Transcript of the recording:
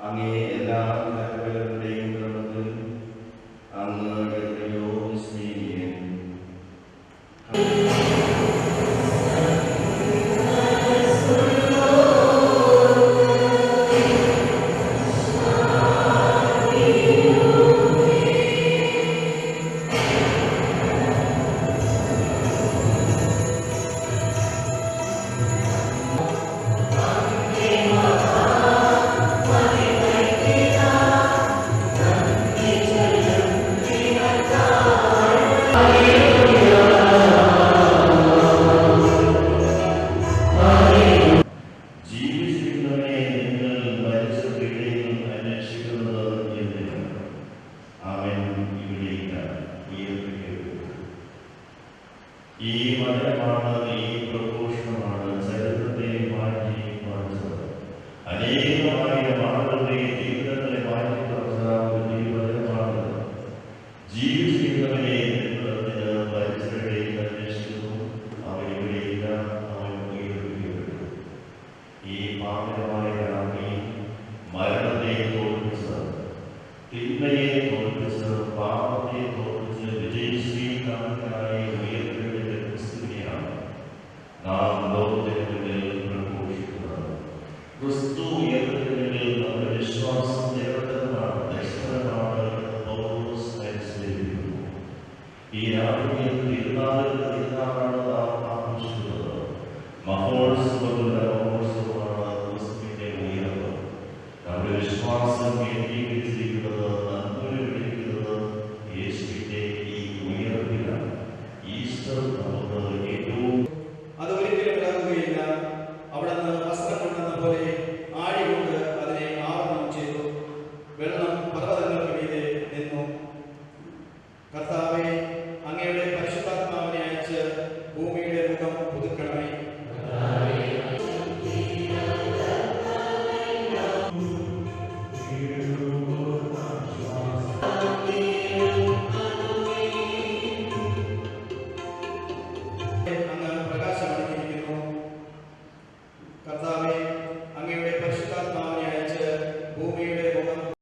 അങ്ങേ എല്ലാ കരകളുടെയും ക്രമത്തിൽ അങ്ങ് എത്രയോ സ്നേഹിയൻ. ഈ വചനമാണ്, ഈ പ്രഘോഷണമാണ് ചരിത്രത്തെ മാറ്റി മറിച്ചത്. അനേകമായിരം ആളുകളുടെ ജീവിതങ്ങളെ മാറ്റി മറിച്ച ഒരു വചനമാണ്. ജീവിച്ചിരുന്നവരെ എന്നുള്ളതിന് മരിച്ചവരെ അന്വേഷിക്കുന്നു. അവരിവിടെയില്ല, അവൻ ഉയർത്തിയപ്പെട്ടു. ഈ പാപകരമായ രാത്രി മരണത്തെ തോൽപ്പിച്ച്, തിന്മയെ തോൽപ്പിച്ച്, പാപത്തെ തോൽപ്പിച്ച് വിജയശ്രീകാന്തനായി ഉയർത്തിയുടെ ക്രിസ്തുവിനെയാണ് നാം ലോകത്തിന് മുന്നിൽ പ്രഘോഷിക്കുന്നത്. ക്രിസ്തു ഉയർത്തിയിൽ നമ്മുടെ വിശ്വാസം നിരന്തരമാണ്, നിഷ്ഫലമാണ് എന്ന് പൗലോസ് അനുസ്മരിക്കുന്നു. ഈ രാത്രിയിൽ തിരുനാളിലാണ് നാം ആഘോഷിക്കുന്നത്. മഹോത്സവങ്ങളുടെ മഹോത്സവമാണ് ക്രിസ്തുവിന്റെ ഉയർവ്. നമ്മുടെ വിശ്വാസം കേന്ദ്രീകരിച്ചിരിക്കുന്നത്